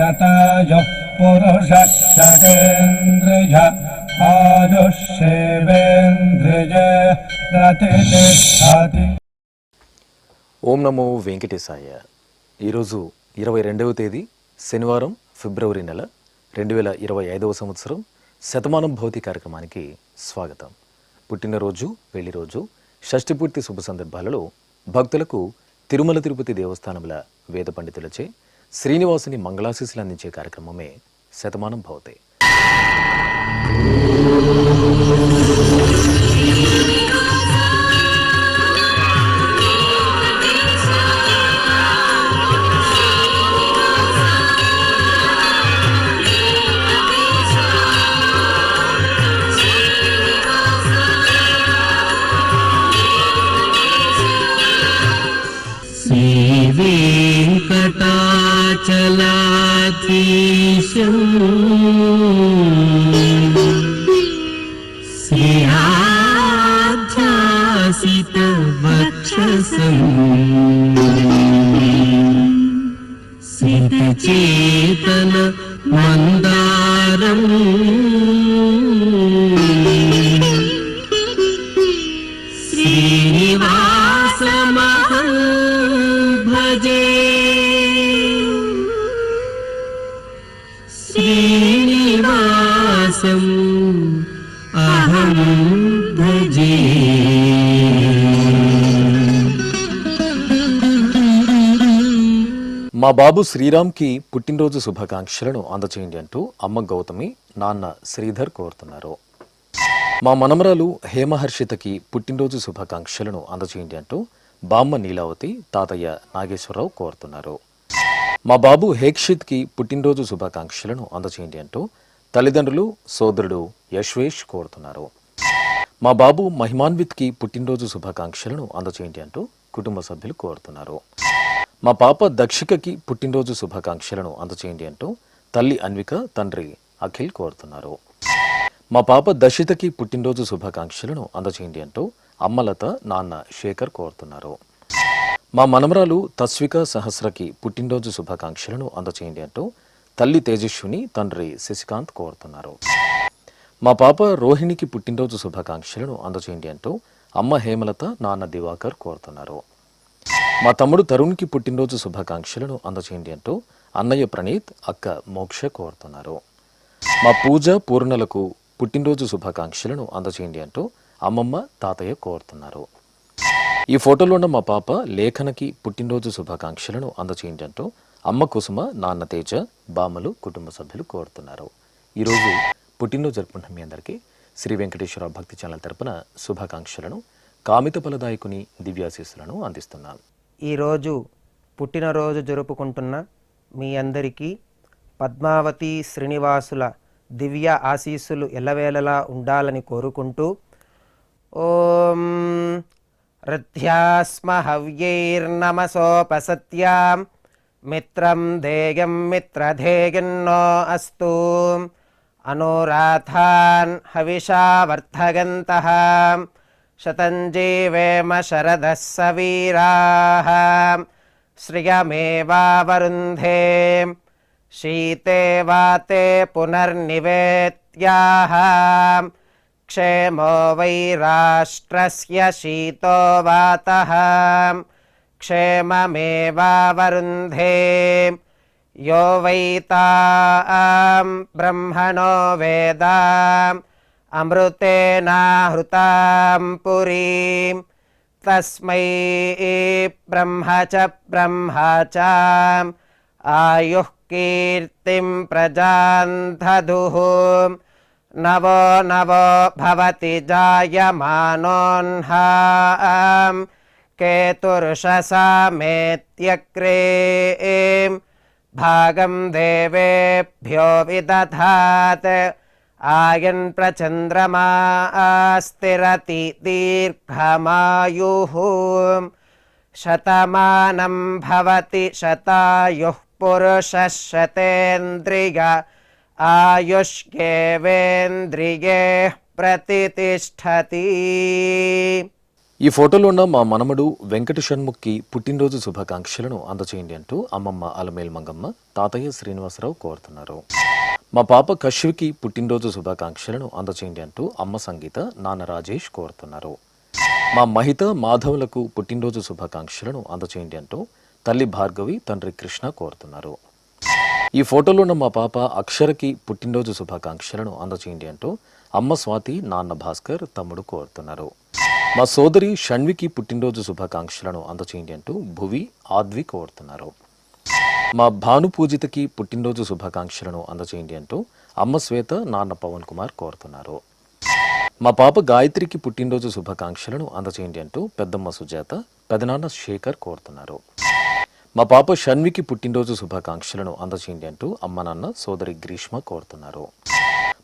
शतायुः पुरुषः शतेन्द्रिय आयुष्येवेन्द्रिये प्रतिष्ठति. ఓం నమో వెంకటేశాయ. ఈరోజు 22వ తేదీ శనివారం, ఫిబ్రవరి నెల 2025వ సంవత్సరం. శతమానం భౌతి కార్యక్రమానికి స్వాగతం. పుట్టినరోజు, పెళ్లి రోజు, షష్ఠి పూర్తి శుభ సందర్భాలలో భక్తులకు తిరుమల తిరుపతి దేవస్థానముల వేద పండితులచే శ్రీనివాసుని మంగళాశీస్సులు అందించే కార్యక్రమమే శతమానం భౌతి. శ్రీవేంకటాచలాధీశం శ్రీయాధ్యాసితవక్షసం సితచేతన మందారం శ్రీనివాసమహం భజే. శ్రీనివాసం అహం భజే. మా బాబు శ్రీరామ్కి పుట్టినరోజు శుభాకాంక్షలను అందచేయండి అంటూ అమ్మ గౌతమి, నాన్న శ్రీధర్ కోరుతున్నారు. మా మనమరాలు హేమహర్షితకి పుట్టినరోజు శుభాకాంక్షలను అందచేయండి అంటూ బామ్మ నీలావతి, తాతయ్య నాగేశ్వరరావు కోరుతున్నారు. మా బాబు హేక్షిత్కి పుట్టినరోజు శుభాకాంక్షలను అందచేయండి అంటూ తల్లిదండ్రులు, సోదరుడు యశ్వేష్ కోరుతున్నారు. మా బాబు మహిమాన్విత్కి పుట్టినరోజు శుభాకాంక్షలను అందచేయండి అంటూ కుటుంబ సభ్యులు కోరుతున్నారు. మా పాప దక్షికకి పుట్టినరోజు శుభాకాంక్షలను అందచేయండి అంటూ తల్లి అన్విక, తండ్రి అఖిల్ కోరుతున్నారు. మా పాప దశితకి పుట్టినరోజు శుభాకాంక్షలను అందచేయండి అంటూ అమ్మలత, నాన్న శేఖర్ కోరుతున్నారు. మా మనమరాలు తస్విక సహస్రకి పుట్టినరోజు శుభాకాంక్షలను అందచేయండి అంటూ తల్లి తేజస్విని, తండ్రి శశికాంత్ కోరుతున్నారు. మా పాప రోహిణికి పుట్టినరోజు శుభాకాంక్షలను అందచేయండి అంటూ అమ్మ హేమలత, నాన్న దివాకర్ కోరుతున్నారు. మా తమ్ముడు తరుణ్కి పుట్టినరోజు శుభాకాంక్షలను అందచేయండి అంటూ అన్నయ్య ప్రణీత్, అక్క మోక్ష కోరుతున్నారు. మా పూజ పూర్ణలకు పుట్టినరోజు శుభాకాంక్షలను అందచేయండి అంటూ అమ్మమ్మ, తాతయ్య కోరుతున్నారు. ఈ ఫోటోలో ఉన్న మా పాప లేఖనకి పుట్టినరోజు శుభాకాంక్షలను అందచేయండి అంటూ అమ్మ కుసుమ, నాన్న తేజ, బామ్మలు, కుటుంబ సభ్యులు కోరుతున్నారు. ఈరోజు పుట్టినరోజు జరుపుకుంటున్న మీ అందరికీ శ్రీ వెంకటేశ్వర భక్తి ఛానల్ తరపున శుభాకాంక్షలను, కామిత ఫలదాయకుని దివ్యాశీస్సులను అందిస్తున్నాం. ఈరోజు పుట్టినరోజు జరుపుకుంటున్న మీ అందరికీ పద్మావతి శ్రీనివాసుల దివ్య ఆశీస్సులు ఎల్లవేళలా ఉండాలని కోరుకుంటూ ఓం రథ్యాస్మ హవ్యైర్నమసోపసత్యాం మిత్రం ధేయం మిత్రధేయన్నో అస్తు అనురాధాన్ హవిషా వర్ధగంతః శతం జీవేమ శరదః సవీరాః శ్రియమేవావరుంధే శీతే వాతే పునర్నివేత్యాః క్షేమో వై రాష్ట్రస్య శీతో వాతః క్షేమమేవావరుంధే యో వై తాం బ్రహ్మణో వేద అమృతేనాహృతాం పురీం తస్మై బ్రహ్మ చ ఆయుః కీర్తిం ప్రజాం దదుః నవో నవో భవతి జాయమానోన్హాం కేతుర్షసామేత్యగ్రే భాగం దేవేభ్యో విదధాత్ ఆయన్ ప్రచంద్రమా స్థిరతి దీర్ఘమాయుః శతమానం భవతి శతాయుః పురుషः శతేంద్రియ ఆయుష్యేవేంద్రియే ప్రతితిష్ఠతి. ఈ ఫోటోలో ఉన్న మా మనమడు వెంకట షణ్ముఖ్కి పుట్టినరోజు శుభాకాంక్షలను అందచేయండి అంటూ అమ్మమ్మ అలమేల్ మంగమ్మ, తాతయ్య శ్రీనివాసరావు కోరుతున్నారు. మా పాప కశ్యప్కి పుట్టినరోజు శుభాకాంక్షలను అందచేయండి అంటూ అమ్మ సంగీత, నాన్న రాజేష్ కోరుతున్నారు. మా మహిత, మాధవులకు పుట్టినరోజు శుభాకాంక్షలను అందచేయండి అంటూ తల్లి భార్గవి, తండ్రి కృష్ణ కోరుతున్నారు. ఈ ఫోటోలో ఉన్న మా పాప అక్షరకి పుట్టినరోజు శుభాకాంక్షలను అందచేయండి అంటూ అమ్మ స్వాతి, నాన్న భాస్కర్, తమ్ముడు కోరుతున్నారు. మా సోదరి షణ్వికి పుట్టినరోజు శుభాకాంక్షలను అందచేయండి అంటూ భువి, ఆద్వి కోరుతున్నారు. మా భాను పూజితకి పుట్టినరోజు శుభాకాంక్షలను అందచేయండి అంటూ అమ్మ శ్వేత, నాన్న పవన్ కుమార్ కోరుతున్నారు. మా పాప గాయత్రికి పుట్టినరోజు శుభాకాంక్షలను అందచేయండి అంటూ పెద్దమ్మ సుజాత, పెదనాన్న శేఖర్ కోరుతున్నారు. మా పాప షణ్వికి పుట్టినరోజు శుభాకాంక్షలను అందచేయండి అంటూ అమ్మ, నాన్న, సోదరి గ్రీష్మ కోరుతున్నారు.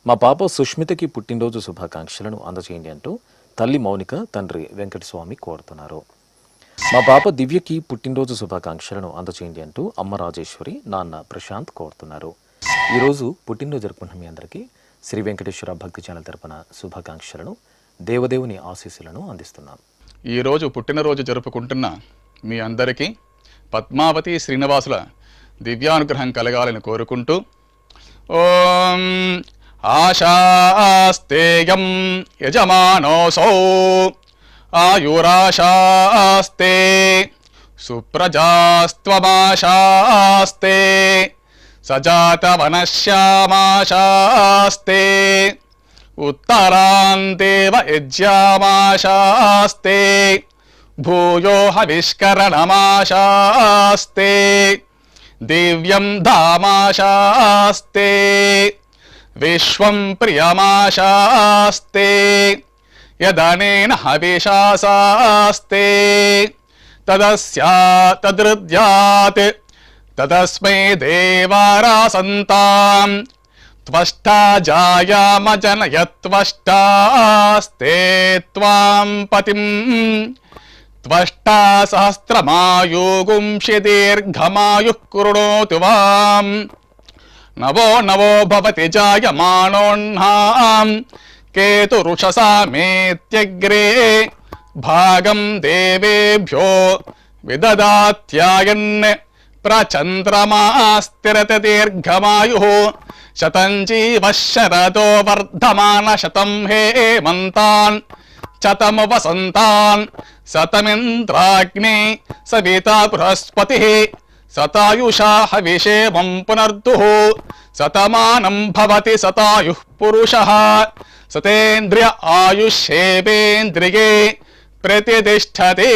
మా పాప సుష్మితకి పుట్టినరోజు శుభాకాంక్షలను అందచేయండి అంటూ తల్లి మౌనిక, తండ్రి వెంకటస్వామి కోరుతున్నారు. మా పాప దివ్యకి పుట్టినరోజు శుభాకాంక్షలను అందచేయండి అంటూ అమ్మ రాజేశ్వరి, నాన్న ప్రశాంత్ కోరుతున్నారు. ఈరోజు పుట్టినరోజు జరుపుకున్న మీ అందరికీ శ్రీ వెంకటేశ్వర భక్తి ఛానల్ తరపున శుభాకాంక్షలను, దేవదేవుని ఆశీస్సులను అందిస్తున్నాం. ఈరోజు పుట్టినరోజు జరుపుకుంటున్న మీ అందరికీ పద్మావతి శ్రీనివాసుల దివ్యానుగ్రహం కలగాలని కోరుకుంటూ ఓం ఆశాస్తేయం యజమానోసౌ ఆయురాశాస్తే సుప్రజాస్త్వమాశాస్తే సజాతవనశ్యామాశాస్తే ఉత్తరాందేవ యజ్యామాశాస్తే భూయో హవిష్కరణమాశాస్తే దివ్యం ధామాశాస్తే విశ్వం ప్రియమాశాస్తే యదనేన హవిషాశాస్తే తదస్యాతదృద్యాత్ తదస్మై దేవారాసంతాం త్వష్టా జాయామజనయత్వష్టాస్తే త్వాం పతిం త్వష్టా సహస్రమాయుగుంషి దీర్ఘమాయుః కృణోతు వాం నవో నవో భవతి జాయమానోన్నాం కేతురుషసామేత్యగ్రే భాగం దేవేభ్యో విదదాత్యాయన్ ప్రచంద్రమాస్తిరత దీర్ఘమాయుః శతం జీవః శరదో వర్ధమాన శతం హేమంతాన్ శతము వసంతాన్ శతమింద్రాగ్ని సవితా బృహస్పతిః శతాయుషా హవిషేమం పునర్దుః శతమానం భవతి శతాయుః పురుషః సతేంద్రియ ఆయుష్యేవేంద్రియే ప్రతిష్టతే.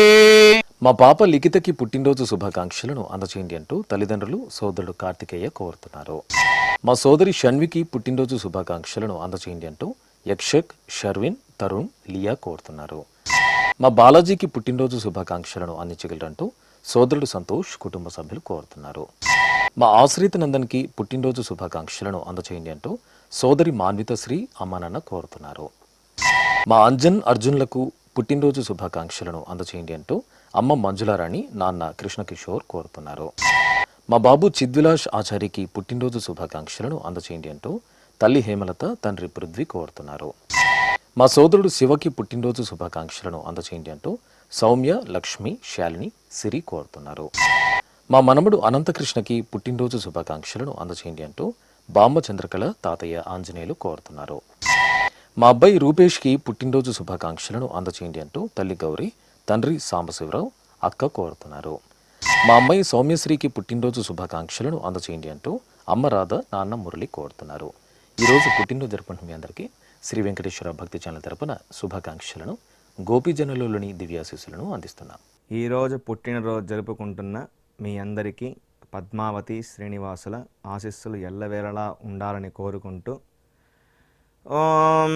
మా పాప లిఖితకి పుట్టినరోజు శుభాకాంక్షలను అందచేయండి అంటూ తల్లిదండ్రులు, సోదరుడు కార్తికేయ కోరుతున్నారు. మా సోదరి షణ్వికి పుట్టినరోజు శుభాకాంక్షలను అందచేయండి అంటూ యక్షక్, షర్విన్, తరుణ్, లియా కోరుతున్నారు. మా బాలాజీకి పుట్టినరోజు శుభాకాంక్షలను అందించగలరంటూ సోదరుడు సంతోష్, కుటుంబ సభ్యులు కోరుతున్నారు. మా ఆశ్రిత నందన్కి పుట్టినరోజు శుభాకాంక్షలను అందచేయండి అంటూ సోదరి మాన్విత శ్రీ, అమ్మ, నాన్న కోరుతున్నారు. మా అంజన్, అర్జున్లకు పుట్టినరోజు శుభాకాంక్షలను అందచేయండి అంటూ అమ్మ మంజులారాణి, నాన్న కృష్ణకిషోర్ కోరుతున్నారు. మా బాబు చిద్విలాష్ ఆచార్యకి పుట్టినరోజు శుభాకాంక్షలను అందచేయండి అంటూ తల్లి హేమలత, తండ్రి పృథ్వీ కోరుతున్నారు. మా సోదరుడు శివకి పుట్టినరోజు శుభాకాంక్షలను అందచేయండి అంటూ సౌమ్య, లక్ష్మి, శాలిని, సిరి కోరుతున్నారు. మా మనమడు అనంతకృష్ణకి పుట్టినరోజు శుభాకాంక్షలను అందచేయండి అంటూ బామ్మ చంద్రకళ, తాతయ్య ఆంజనేయులు కోరుతున్నారు. మా అబ్బాయి రూపేష్కి పుట్టినరోజు శుభాకాంక్షలను అందచేయండి అంటూ తల్లి గౌరి, తండ్రి సాంబశివరావు, అక్క కోరుతున్నారు. మా అమ్మాయి సౌమ్యశ్రీకి పుట్టినరోజు శుభాకాంక్షలను అందచేయండి అంటూ అమ్మ రాధ, నాన్న మురళి కోరుతున్నారు. ఈరోజు పుట్టినరోజు జరుపుకుంటున్న మీ అందరికీ శ్రీ వెంకటేశ్వర భక్తి ఛానల్ తరపున శుభాకాంక్షలను, గోపీజనులలోని దివ్యాశీస్సులను అందిస్తున్నాం. ఈరోజు పుట్టినరోజు జరుపుకుంటున్న మీ అందరికీ పద్మావతి శ్రీనివాసుల ఆశీస్సులు ఎల్లవేళలా ఉండాలని కోరుకుంటూ ఓం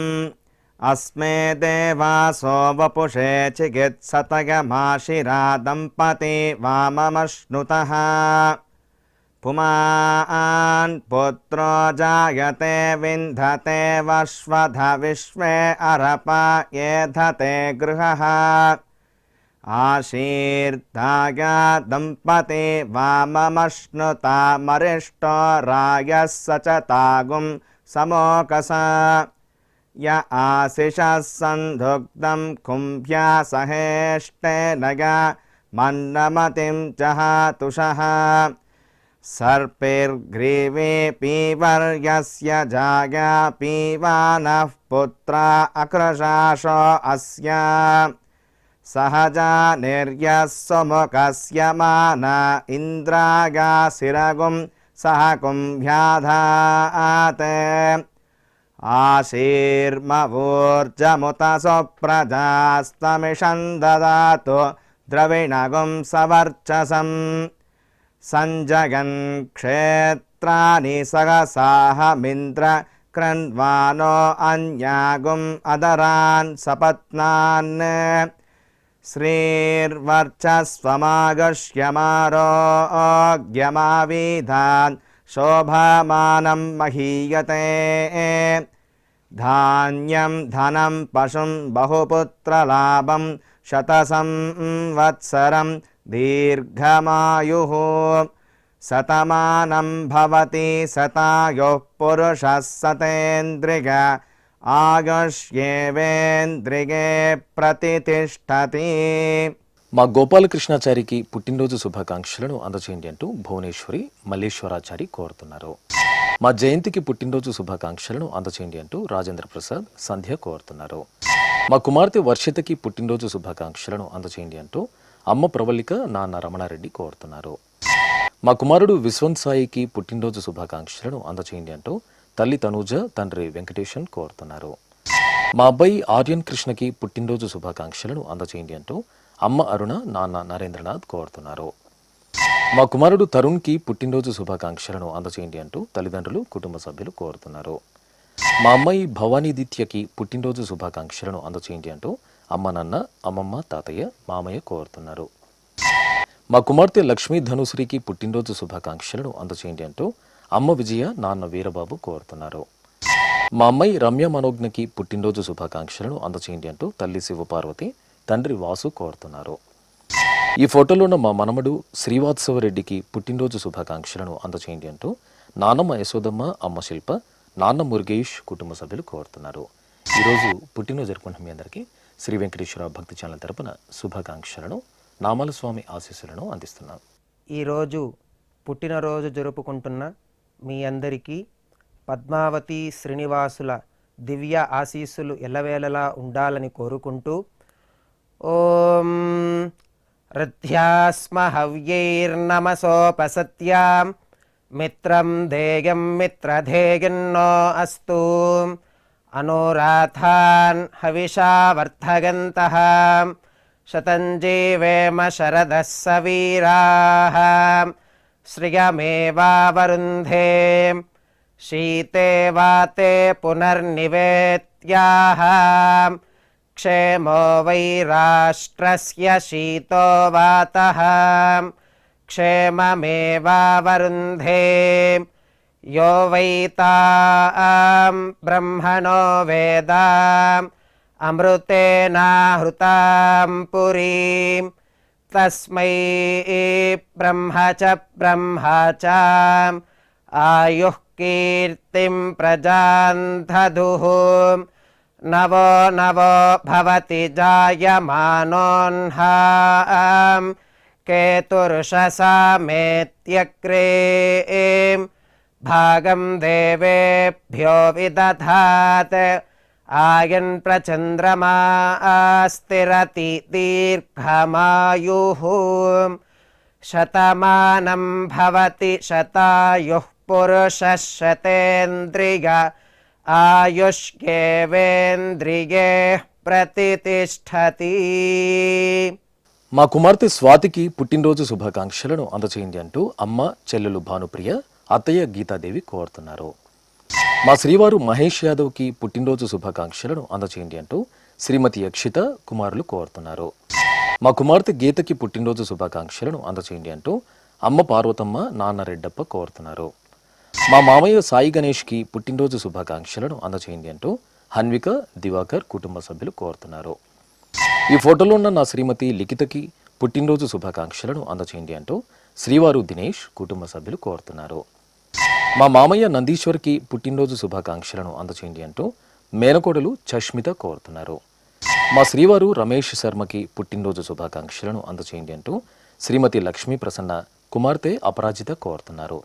అస్మే దేవాసో వపుషే చికిత్సతయమాశిరా దంపతి వామమశ్నుతః పుమాన్ పుత్రో జాయతే వింధతే వశ్వధ విశ్వే అరప ఏధతే గృహః ఆశీర్దాయ దంపతి వామమశ్నుతామరిష్టో రాయः సచతాగుం సమోకస य आशिषः सन्धुग्धं कुम्भ्या सहेष्टेनय मन्नमतिं जहातुषः सर्पैर्ग्रीवे पीवर्यस्य जाया पीवानः पुत्रा अकृशाशो अस्य सहजा निर्यः सुमुखस्य मान इन्द्रागासिरगुं सह कुम्भ्याधात् आशीर्मवोर्जमुत सुप्रजास्तमिषं ददातु द्रविणगुं सवर्चसम् सञ्जगन् क्षेत्राणि सहसाहमिन्द्र कृण्वानो अन्यागुम् अदरान् सपत्नान् श्रीर्वर्चस्वमागश्यमारोग्यमाविधान् शोभामानं महीयते धान्यं धनं पशुं बहुपुत्रलाभं शतसंवत्सरं दीर्घमायुः शतमानं भवति शतायुः पुरुषः शतेन्द्रिय ఆగష్యేవేంద్రిగే ప్రతితిష్టతి. మా గోపాలకృష్ణాచారికి పుట్టినరోజు శుభాకాంక్షలను అందజేయండి అంటూ భువనేశ్వరి మల్లేశ్వరాచారి కోరుతున్నారు. మా జయంతికి పుట్టినరోజు శుభాకాంక్షలను అందజేయండి అంటూ రాజేంద్ర ప్రసాద్ సంధ్య కోరుతున్నారు. మా కుమార్తె వర్షితకి పుట్టినరోజు శుభాకాంక్షలను అందజేయండి అంటూ అమ్మ ప్రవళిక నాన్న రమణారెడ్డి కోరుతున్నారు. మా కుమారుడు విశ్వంత్ సాయికి పుట్టినరోజు శుభాకాంక్షలను అందజేయండి అంటూ తల్లి తనూజ తండ్రి వెంకటేశన్ కోరుతున్నారు. మా అబ్బాయి ఆర్యన్ కృష్ణకి పుట్టినరోజు శుభాకాంక్షలను అందజేయండి అంటూ అమ్మ అరుణ నాన్న నరేంద్రనాథ్ కోరుతున్నారు. మా కుమారుడు తరుణ్కి పుట్టినరోజు శుభాకాంక్షలను అందజేయండి అంటూ తల్లిదండ్రులు కుటుంబ సభ్యులు కోరుతున్నారు. మా అమ్మాయి భవానీదిత్యకి పుట్టినరోజు శుభాకాంక్షలను అందజేయండి అంటూ అమ్మ నాన్న అమ్మమ్మ తాతయ్య మామయ్య కోరుతున్నారు. మా కుమార్తె లక్ష్మీ ధనుశ్రీకి పుట్టినరోజు శుభాకాంక్షలను అందజేయండి అంటూ అమ్మ విజయ నాన్న వీరబాబు కోరుతున్నారు. మా అమ్మాయి రమ్య మనోజ్ఞకి పుట్టినరోజు శుభాకాంక్షలను అందజేయండి అంటూ తల్లి శివపార్వతి తండ్రి వాసు కోరుతున్నారు. ఈ ఫోటోలో ఉన్న మా మనమడు శ్రీవాత్సవరెడ్డికి పుట్టినరోజు శుభాకాంక్షలను అందజేయండి అంటూ నాన్నమ్మ యశోదమ్మ అమ్మ శిల్ప నాన్న మురుగేష్ కుటుంబ సభ్యులు కోరుతున్నారు. ఈరోజు పుట్టినరోజు జరుపుకున్న మీ అందరికీ శ్రీ వెంకటేశ్వర భక్తి ఛానల్ తరపున శుభాకాంక్షలను నామాల స్వామి ఆశీస్సులను అందిస్తున్నాం. ఈరోజు పుట్టినరోజు జరుపుకుంటున్న మీ అందరికీ పద్మావతి శ్రీనివాసుల దివ్య ఆశీస్సులు ఎల్లవేళలా ఉండాలని కోరుకుంటూ ఓం రథ్యాస్మ హవ్యైర్నమసోపసత్యాం మిత్రం ధేయం మిత్రధేయన్నో అస్తు అనోరాథాన్ హవిషా వర్ధగంతః శతంజీవేమ శరదः సవీరాः శ్రియమేవావరుంధే శీతే వాతే పునర్నివేత్యాః క్షేమో వై రాష్ట్రస్య శీతో వాతః క్షేమమేవావరుంధే యో వై తాం బ్రహ్మణో వేద అమృతేనాహృతాం పురీం తస్మై బ్రహ్మ చ ఆయుః కీర్తిం ప్రజాన్ దదుః నవో నవో భవతి జాయమానోన్హాం కేతుర్షసామేత్యగ్రే భాగం దేవేభ్యో విదధాత్ ఆయన్ ప్రచంద్రమా స్థిరతి దీర్ఘమాయుః శతమానం భవతి శతాయుః పురుషः శతేంద్రియ ఆయుష్యేవేంద్రియే ప్రతితిష్టతి. మా కుమార్తె స్వాతికి పుట్టినరోజు శుభాకాంక్షలను అందజేయండి అంటూ అమ్మ చెల్లెలు భానుప్రియ అత్తయ్య గీతాదేవి కోరుతున్నారు. మా శ్రీవారు మహేష్ యాదవ్కి పుట్టినరోజు శుభాకాంక్షలను అందజేయండి అంటూ శ్రీమతి యక్షిత కుమారులు కోరుతున్నారు. మా కుమార్తె గీతకి పుట్టినరోజు శుభాకాంక్షలను అందజేయండి అంటూ అమ్మ పార్వతమ్మ నాన్న రెడ్డప్ప కోరుతున్నారు. మా మామయ్య సాయి గణేష్కి పుట్టినరోజు శుభాకాంక్షలను అందజేయండి అంటూ హన్విక దివాకర్ కుటుంబ సభ్యులు కోరుతున్నారు. ఈ ఫోటోలో ఉన్న నా శ్రీమతి లిఖితకి పుట్టినరోజు శుభాకాంక్షలను అందజేయండి అంటూ శ్రీవారు దినేష్ కుటుంబ సభ్యులు కోరుతున్నారు. మా మామయ్య నందీశ్వర్కి పుట్టినరోజు శుభాకాంక్షలను అందజేయండి అంటూ మేనకోడలు చష్మిత కోరుతున్నారు. మా శ్రీవారు రమేష్ శర్మకి పుట్టినరోజు శుభాకాంక్షలను అందచేయండి అంటూ శ్రీమతి లక్ష్మీ ప్రసన్న కుమార్తె అపరాజిత కోరుతున్నారు.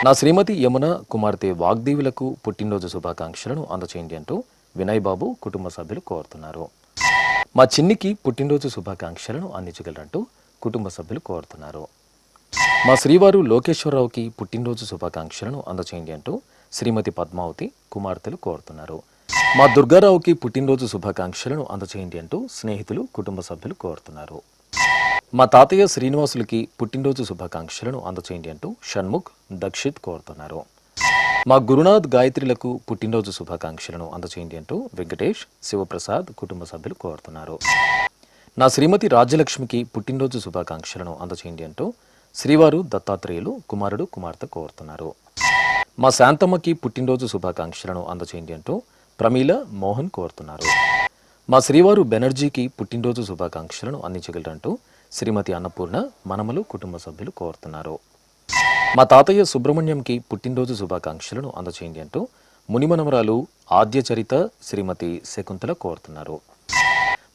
నా శ్రీమతి యమున కుమార్తె వాగ్దేవులకు పుట్టినరోజు శుభాకాంక్షలను అందచేయండి అంటూ వినయ్ బాబు కుటుంబ సభ్యులు కోరుతున్నారు. మా చిన్నికి పుట్టినరోజు శుభాకాంక్షలను అందించగలరంటూ కుటుంబ సభ్యులు కోరుతున్నారు. మా శ్రీవారు లోకేశ్వరరావుకి పుట్టినరోజు శుభాకాంక్షలను అందచేయండి అంటూ శ్రీమతి పద్మావతి కుమార్తెలు కోరుతున్నారు. మా దుర్గారావుకి పుట్టినరోజు శుభాకాంక్షలను అందచేయండి అంటూ స్నేహితులు కుటుంబ సభ్యులు కోరుతున్నారు. మా తాతయ్య శ్రీనివాసులకి పుట్టినరోజు శుభాకాంక్షలను అందచేయండి అంటూ షణ్ముఖ్ దక్షిత్ కోరుతున్నారు. మా గురునాథ్ గాయత్రిలకు పుట్టినరోజు శుభాకాంక్షలను అందచేయండి అంటూ వెంకటేష్ శివప్రసాద్ కుటుంబ సభ్యులు కోరుతున్నారు. నా శ్రీమతి రాజ్యలక్ష్మికి పుట్టినరోజు శుభాకాంక్షలను అందచేయండి అంటూ శ్రీవారు దత్తాత్రేయులు కుమారుడు కుమార్తె కోరుతున్నారు. మా శాంతమ్మకి పుట్టినరోజు శుభాకాంక్షలను అందచేయండి అంటూ ప్రమీల మోహన్ కోరుతున్నారు. మా శ్రీవారు బెనర్జీకి పుట్టినరోజు శుభాకాంక్షలను అందించగలరంటూ శ్రీమతి అన్నపూర్ణ మనమలు కుటుంబ సభ్యులు కోరుతున్నారు. మా తాతయ్య సుబ్రహ్మణ్యంకి పుట్టినరోజు శుభాకాంక్షలను అందచేయండి అంటూ మునిమనమరాలు ఆద్యచరిత శ్రీమతి శకుంతల కోరుతున్నారు.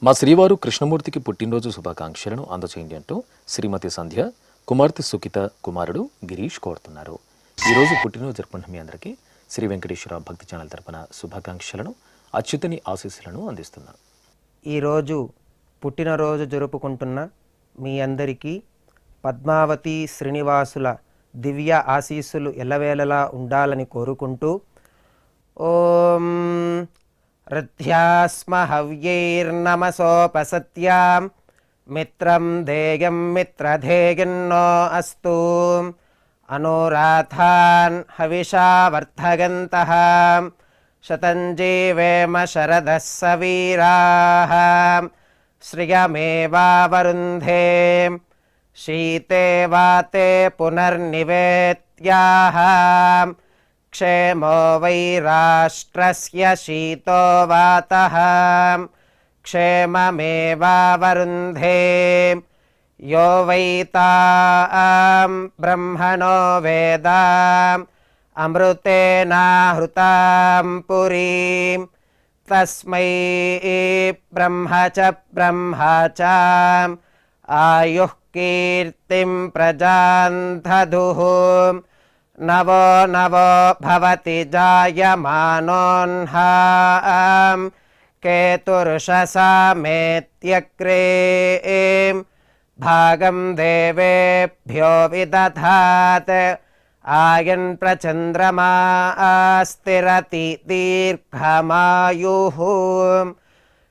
మా శ్రీవారు కృష్ణమూర్తికి పుట్టినరోజు శుభాకాంక్షలను అందచేయండి అంటూ శ్రీమతి సంధ్య కుమార్తె సుఖిత కుమారుడు గిరీష్ కోరుతున్నారు. ఈరోజు పుట్టినరోజు జరుపుకున్న మీ అందరికీ శ్రీ వెంకటేశ్వర భక్తి ఛానల్ తరపున శుభాకాంక్షలను అచ్యుతని ఆశీస్సులను అందిస్తున్నాను. ఈరోజు పుట్టినరోజు జరుపుకుంటున్న మీ అందరికీ పద్మావతి శ్రీనివాసుల దివ్య ఆశీస్సులు ఎల్లవేళలా ఉండాలని కోరుకుంటూ ఓం రథ్యాస్మ హవ్యైర్నమసోపసత్యాం మిత్రం ధేయం మిత్రధేయన్నో అస్తు అనురాధాన్ హవిషా వర్ధగంతః శతం జీవేమ శరదః సవీరాః శ్రియమేవావరుంధే శీతే వాతే పునర్నివేత్యాః క్షేమో వై రాష్ట్రస్య శీతో వాతః క్షేమమేవావరుంధే యో వై తాం బ్రహ్మణో వేద అమృతేనాహృతాం పురీం తస్మై బ్రహ్మ చ ఆయుః కీర్తిం ప్రజాన్ దదుః నవో నవో భవతి జాయమానోన్హాం కేతుర్షసామేత్యగ్రే భాగం దేవేభ్యో విదధాత్ ఆయన్ ప్రచంద్రమా స్థిరతి దీర్ఘమాయుః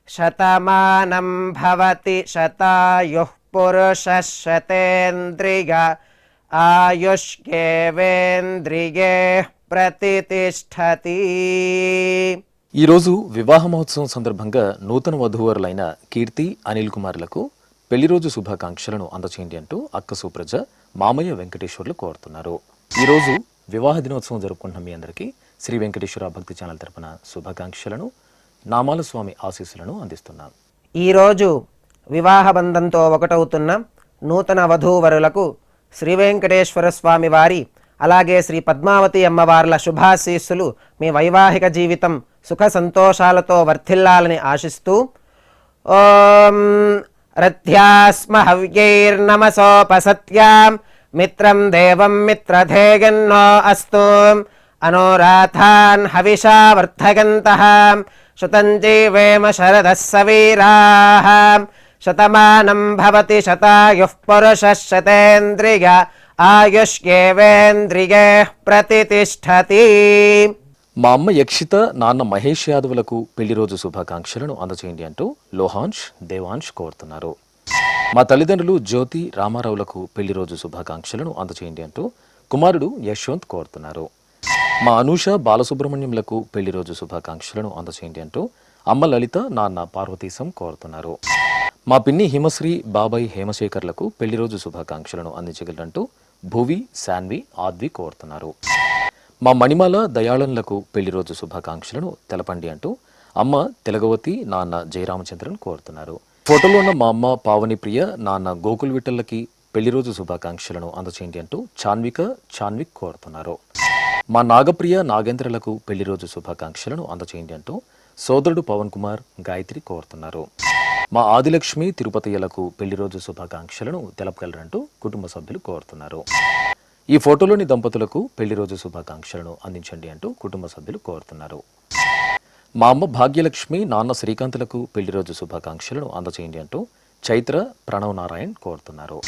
శతమానం భవతి శతాయుః పురుషः శతేంద్రియ ఆయుష్యేవేంద్రియే ప్రతితిష్ఠతి. ఈరోజు వివాహ మహోత్సవం సందర్భంగా నూతన వధూవరులైన కీర్తి అనిల్ కుమార్లకు పెళ్లిరోజు శుభాకాంక్షలను అందచేయండి అంటూ అక్క సుప్రజ మామయ్య వెంకటేశ్వర్లు కోరుతున్నారు. ఈరోజు వివాహ దినోత్సవం జరుపుకుంటున్న మీ అందరికీ శ్రీ వెంకటేశ్వర భక్తి ఛానల్ తరపున శుభాకాంక్షలను నామాల స్వామి ఆశీస్సులను అందిస్తున్నాను. ఈరోజు వివాహ బంధంతో ఒకటవుతున్న నూతన వధూవరులకు శ్రీ వెంకటేశ్వర స్వామి వారి అలాగే శ్రీ పద్మావతి అమ్మవార్ల శుభాశీస్సులు మీ వైవాహిక జీవితం సుఖ సంతోషాలతో వర్ధిల్లాలని ఆశిస్తూ ఓం రథ్యాస్మ హవ్యైర్నమసోపసత్యాం మిత్రం దేవం మిత్రధేయన్నో అస్తు అనురాధాన్ హవిషా వర్ధగంతః శతం జీవేమ శరదః సవీరాః శతమానం భవతి శతాయుః పురుషः శతేంద్రియ ఆయుష్యేవేంద్రియే ప్రతితిష్ఠతి. మా అమ్మ యక్షిత నాన్న మహేష్ యాదవులకు పెళ్లిరోజు శుభాకాంక్షలను అందచేయండి అంటూ లోహాంష్ దేవాంష్ కోరుతున్నారు. మా తల్లిదండ్రులు జ్యోతి రామారావులకు పెళ్లిరోజు శుభాకాంక్షలను అందచేయండి అంటూ కుమారుడు యశ్వంత్ కోరుతున్నారు. మా అనూష బాలసుబ్రహ్మణ్యంలకు పెళ్లిరోజు శుభాకాంక్షలను అందచేయండి అంటూ అమ్మ లలిత నాన్న పార్వతీశం కోరుతున్నారు. మా పిన్ని హిమశ్రీ బాబాయ్ హేమశేఖర్లకు పెళ్లిరోజు శుభాకాంక్షలను అందించగలరంటూ భువి శాన్వి ఆద్వి కోరుతున్నారు. మా మణిమాల దయాళన్లకు పెళ్లిరోజు శుభాకాంక్షలను తెలపండి అంటూ అమ్మ తెలగవతి నాన్న జయరామచంద్రన్ కోరుతున్నారు. ఫోటోలో ఉన్న మా అమ్మ పావని ప్రియ నాన్న గోకుల్ విఠల్లకి పెళ్లిరోజు శుభాకాంక్షలను అందచేయండి అంటూ చాన్విక్ కోరుతున్నారు. మా నాగప్రియ నాగేంద్రలకు పెళ్లి రోజు శుభాకాంక్షలను అందచేయండి అంటూ సోదరుడు పవన్ కుమార్ గాయత్రి కోరుతున్నారు. మా ఆదిలక్ష్మి తిరుపతియలకు పెళ్లి రోజు శుభాకాంక్షలను తెలపగలరంటూ కుటుంబ సభ్యులు కోరుతున్నారు. ఈ ఫోటోలోని దంపతులకు పెళ్లి రోజు శుభాకాంక్షలను అందించండి అంటూ కుటుంబ సభ్యులు కోరుతున్నారు. మా అమ్మ భాగ్యలక్ష్మి నాన్న శ్రీకాంతులకు పెళ్లి రోజు శుభాకాంక్షలను అందచేయండి అంటూ చైత్ర ప్రణవ్ నారాయణ్ కోరుతున్నారు.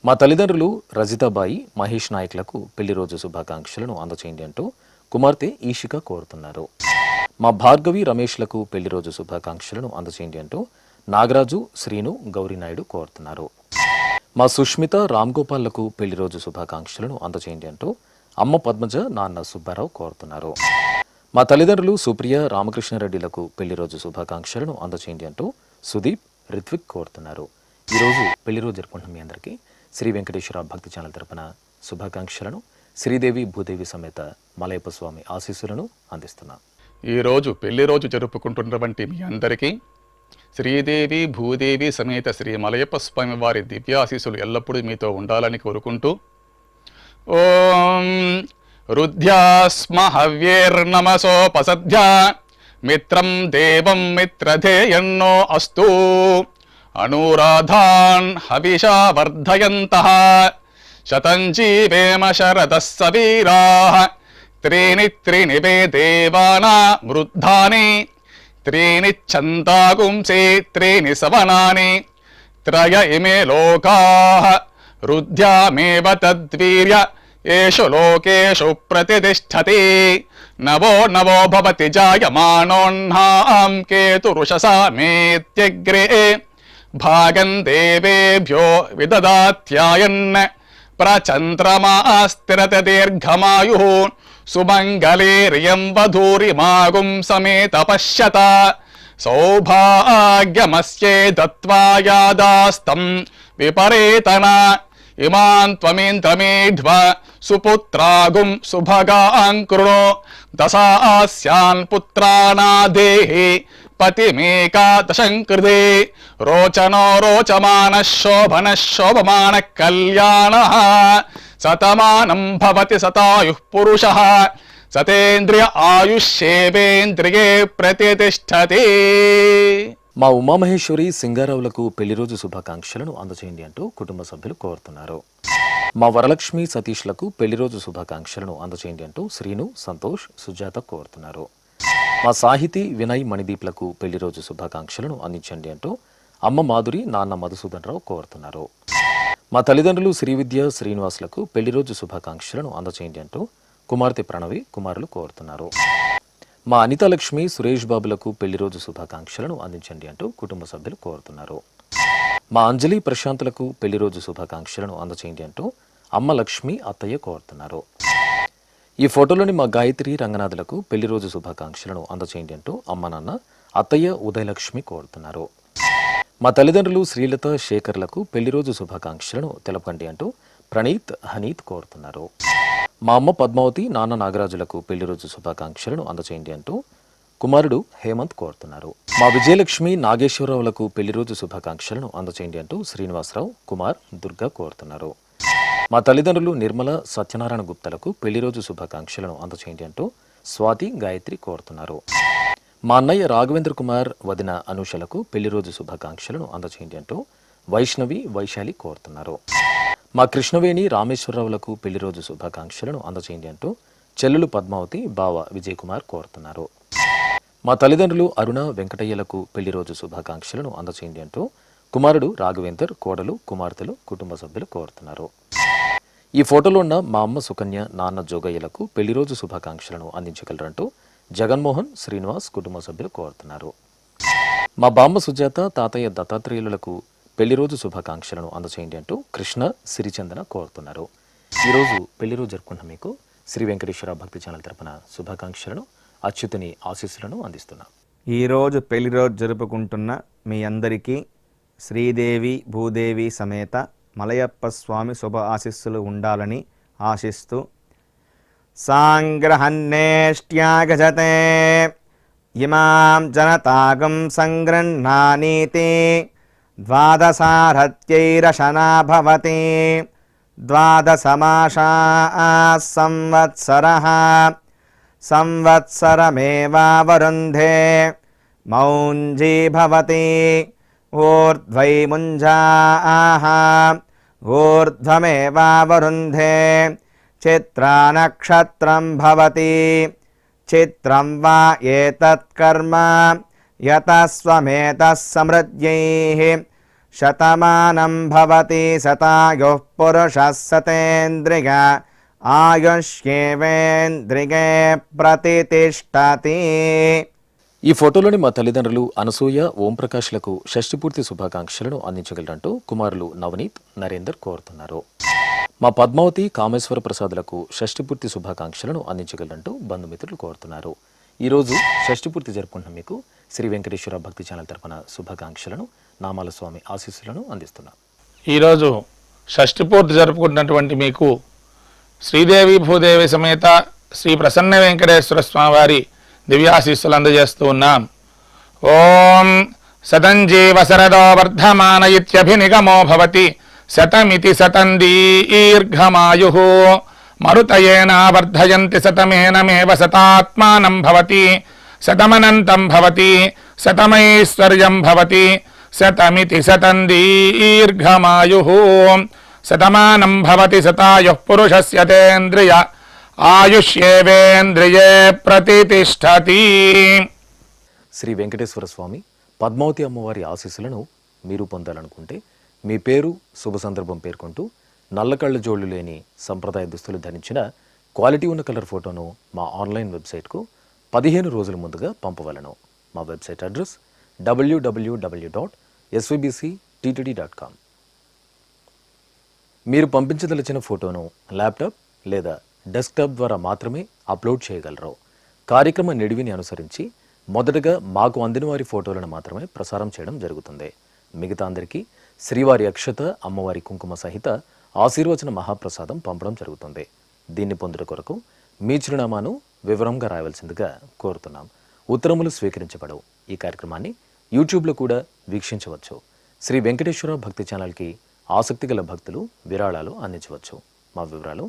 మా తల్లిదండ్రులు రజితాబాయి మహేష్ నాయక్లకు పెళ్లి రోజు శుభాకాంక్షలను అందచేయండి అంటూ కుమార్తె ఈషిక కోరుతున్నారు. మా భార్గవి రమేష్లకు పెళ్లి రోజు శుభాకాంక్షలను అందచేయండి అంటూ నాగరాజు శ్రీను గౌరీనాయుడు కోరుతున్నారు. మా సుష్మిత రామ్ గోపాల్లకు పెళ్లి రోజు శుభాకాంక్షలను అందచేయండి అంటూ అమ్మ పద్మజ నాన్న సుబ్బారావు కోరుతున్నారు. మా తల్లిదండ్రులు సుప్రియ రామకృష్ణారెడ్డిలకు పెళ్లి రోజు శుభాకాంక్షలను అందచేయండి అంటూ సుదీప్ రిత్విక్ కోరుతున్నారు. ఈరోజు పెళ్లి రోజు జరుపుకుంటున్న మీ అందరికీ శ్రీ వెంకటేశ్వర భక్తి ఛానల్ తరపున శుభాకాంక్షలను శ్రీదేవి భూదేవి సమేత మలయప్ప స్వామి ఆశీస్సులను అందిస్తున్నాం. ఈరోజు పెళ్లి రోజు జరుపుకుంటున్నటువంటి మీ అందరికీ శ్రీదేవి భూదేవి సమేత శ్రీ మలయప్ప స్వామి వారి దివ్యాశీస్సులు ఎల్లప్పుడూ మీతో ఉండాలని కోరుకుంటూ ఓం రుద్ధ్యాస్మ హవ్యేర్నమసోపసధ్యా మిత్రం దేవం మిత్రధేయన్నో అస్తు అనురాధాన్ హవిషా వర్ధయంతః శతం జీవేమ శరదః సవీరాః త్రీణి వే దేవానా వృద్ధాని త్రీణి ఛందాగుంసే త్రీణి సవనాని త్రయ ఇమే లోకాః రుద్ధ్యామేవ తద్వీర్య ఏషు లోకేషు ప్రతిష్ఠతి నవో నవో భవతి జాయమానోన్హాం కేతురుషసా మేత్యగ్రే భాగం దేవేభ్యో విదదాత్యాయన్ ప్రచంద్రమాస్తిరత దీర్ఘమాయుః సుమంగళేర్యం వధూరిమాగుం సమేత పశ్యత సౌభాగ్యమస్యే దత్వా యాదాస్తం విపరేతన ఇమాన్ త్వమేంద్రమేఢ్వ సుపుత్రాగుం సుభగాన్ కృణో దశాస్యాన్ పుత్రానాదేహి పతిమేకాదశం కృతే రోచనో రోచమాన శోభన శోభమాన కళ్యాణ శతమానం భవతి శతాయుః పురుషః సతేంద్రియ ఆయుష్యేవేంద్రియే ప్రతిష్టతి. మా ఉమామహేశ్వరి సింగారావులకు పెళ్లి రోజు శుభాకాంక్షలను అందచేయండి అంటూ కుటుంబ సభ్యులు కోరుతున్నారు. మా వరలక్ష్మి సతీష్లకు పెళ్లి రోజు శుభాకాంక్షలను అందచేయండి అంటూ శ్రీను సంతోష్ సుజాత కోరుతున్నారు. మా సాహితీ వినయ్ మణిదీప్లకు పెళ్లి రోజు శుభాకాంక్షలను అందించండి అంటూ అమ్మ మాధురి నాన్న మధుసూదన్ రావు కోరుతున్నారు. మా తల్లిదండ్రులు శ్రీవిద్య శ్రీనివాసులకు పెళ్లి రోజు శుభాకాంక్షలను అందచేయండి అంటూ కుమార్తె ప్రణవి కుమారులు కోరుతున్నారు. మా అనితాలక్ష్మి సురేష్ బాబులకు పెళ్లి రోజు శుభాకాంక్షలను అందించండి అంటూ కుటుంబ సభ్యులు కోరుతున్నారు. మా అంజలి ప్రశాంతులకు పెళ్లి రోజు శుభాకాంక్షలను అందచేయండి అంటూ అమ్మ లక్ష్మి అత్తయ్య కోరుతున్నారు. ఈ ఫోటోలోని మా గాయత్రి రంగనాథులకు పెళ్లి రోజు శుభాకాంక్షలను అందచేయండి అంటూ అమ్మ నాన్న అత్తయ్య ఉదయలక్ష్మి కోరుతున్నారు. మా తల్లిదండ్రులు శ్రీలత శేఖర్లకు పెళ్లి రోజు శుభాకాంక్షలను తెలపండి అంటూ ప్రణీత్ హనీత్ కోరుతున్నారు. మా అమ్మ పద్మావతి నాన్న నాగరాజులకు పెళ్లి రోజు శుభాకాంక్షలను అందచేయండి అంటూ కుమారుడు హేమంత్ కోరుతున్నారు. మా విజయలక్ష్మి నాగేశ్వరరావులకు పెళ్లి రోజు శుభాకాంక్షలను అందచేయండి అంటూ శ్రీనివాసరావు కుమార్ దుర్గా కోరుతున్నారు. మా తల్లిదండ్రులు నిర్మల సత్యనారాయణ గుప్తలకు పెళ్లి రోజు శుభాకాంక్షలను అందచేయండి అంటూ స్వాతి గాయత్రి కోరుతున్నారు. మా అన్నయ్య రాఘవేంద్ర కుమార్ వదిన అనూషలకు పెళ్లి రోజు శుభాకాంక్షలను అందచేయండి అంటూ వైష్ణవి వైశాలి కోరుతున్నారు. మా కృష్ణవేణి రామేశ్వరరావులకు పెళ్లి రోజు శుభాకాంక్షలను అందచేయండి అంటూ చెల్లెలు పద్మావతి బావ విజయ్ కుమార్ కోరుతున్నారు. మా తల్లిదండ్రులు అరుణ వెంకటయ్యలకు పెళ్లి రోజు శుభాకాంక్షలను అందచేయండి అంటూ కుమారుడు రాఘవేందర్ కోడలు కుమార్తెలు కుటుంబ సభ్యులు కోరుతున్నారు. ఈ ఫోటోలో ఉన్న మా అమ్మ సుకన్య నాన్న జోగయ్యలకు పెళ్లి రోజు శుభాకాంక్షలను అందించగలరంటూ జగన్మోహన్ శ్రీనివాస్ కుటుంబ సభ్యులు కోరుతున్నారు. మా బామ్మ సుజాత తాతయ్య దత్తాత్రేయులకు పెళ్లి రోజు శుభాకాంక్షలను అందచేయండి అంటూ కృష్ణ సిరిచందన కోరుతున్నారు. ఈరోజు పెళ్లి రోజు జరుపుకున్న మీకు శ్రీ వెంకటేశ్వర భక్తి ఛానల్ తరపున శుభాకాంక్షలను అచ్యుతుని ఆశీస్సులను అందిస్తున్నాం. ఈరోజు పెళ్లి రోజు జరుపుకుంటున్న మీ అందరికీ శ్రీదేవి భూదేవి సమేత మలయప్ప స్వామి శుభ ఆశీస్సులు ఉండాలని ఆశిస్తూ సాంగ్రహన్నేష్ట్యాగజతే ఇమాం జనతాగం సంగృహ్ణానీతి ద్వాదశారథ్యైరశనా భవతి ద్వాదశమాసాः సంవత్సరः సంవత్సరమేవావరుంధే మౌంజీ భవతి ఊర్ధ్వై ముంజాః ఊర్ధ్వమేవావరుంధే చిత్రానక్షత్రం భవతి చిత్రం వా ఏతత్ కర్మ యతస్వమేతః సమృద్ధ్యైః శతమానం భవతి శతాయుః పురుషः శతేంద్రియ ఆయుష్యేవేంద్రియే ప్రతితిష్టతి. ఈ ఫోటోలోని మా తల్లిదండ్రులు అనసూయ ఓంప్రకాష్లకు షష్ఠిపూర్తి శుభాకాంక్షలను అందించగలరంటూ కుమారులు నవనీత్ నరేందర్ కోరుతున్నారు. మా పద్మావతి కామేశ్వర ప్రసాదులకు షష్ఠిపూర్తి శుభాకాంక్షలను అందించగలరంటూ బంధుమిత్రులు కోరుతున్నారు. ఈరోజు షష్ఠిపూర్తి జరుపుకుంటున్న మీకు శ్రీ వెంకటేశ్వర భక్తి ఛానల్ తరపున శుభాకాంక్షలను నామాల స్వామి ఆశీస్సులను అందిస్తున్నాం. ఈరోజు షష్ఠిపూర్తి జరుపుకుంటున్నటువంటి మీకు శ్రీదేవి భూదేవి సమేత శ్రీ ప్రసన్న వెంకటేశ్వర స్వామివారి దివ్యాశీస్సులు అందజేస్తూ ఉన్నాం. ఓం శతంజీవ శరదో వర్ధమాన ఇత్యభినిగమో భవతి శతమితి శతం దీర్ఘమాయుః మరుతయేన వర్ధయంతి శతమేనమేవ శతాత్మానం భవతి శతమనంతం భవతి శతమైశ్వర్యం భవతి శతమితి శతం దీర్ఘమాయుః శతమానం భవతి శతాయుః పురుషస్య తేంద్రియ ఆయుష్యేవేంద్రియే ప్రతితిష్టతి. శ్రీ వెంకటేశ్వర స్వామి పద్మావతి అమ్మవారి ఆశీస్సులను మీరు పొందాలనుకుంటే మీ పేరు శుభ సందర్భం పేర్కొంటూ నల్ల కళ్ళ జోళ్లు లేని సంప్రదాయ దుస్తులు ధరించిన క్వాలిటీ ఉన్న కలర్ ఫోటోను మా ఆన్లైన్ వెబ్సైట్కు 15 రోజుల ముందుగా పంపవలను. మా వెబ్సైట్ అడ్రస్ www.svbcttd.com. మీరు పంపించదలిచిన ఫోటోను ల్యాప్టాప్ లేదా డెస్క్టాప్ ద్వారా మాత్రమే అప్లోడ్ చేయగలరు. కార్యక్రమ నిడివిని అనుసరించి మొదటగా మాకు అందిన వారి ఫోటోలను మాత్రమే ప్రసారం చేయడం జరుగుతుంది. మిగతా అందరికీ శ్రీవారి అక్షత అమ్మవారి కుంకుమ సహిత ఆశీర్వచన మహాప్రసాదం పంపడం జరుగుతుంది. దీన్ని పొందుట కొరకు మీ చిరునామాను వివరంగా రాయవలసిందిగా కోరుతున్నాం. ఉత్తరములు స్వీకరించబడవు. ఈ కార్యక్రమాన్ని యూట్యూబ్లో కూడా వీక్షించవచ్చు. శ్రీ వెంకటేశ్వర భక్తి ఛానల్కి ఆసక్తి గల భక్తులు విరాళాలు అందించవచ్చు. మా వివరాలు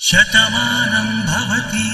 శతమానం భవతి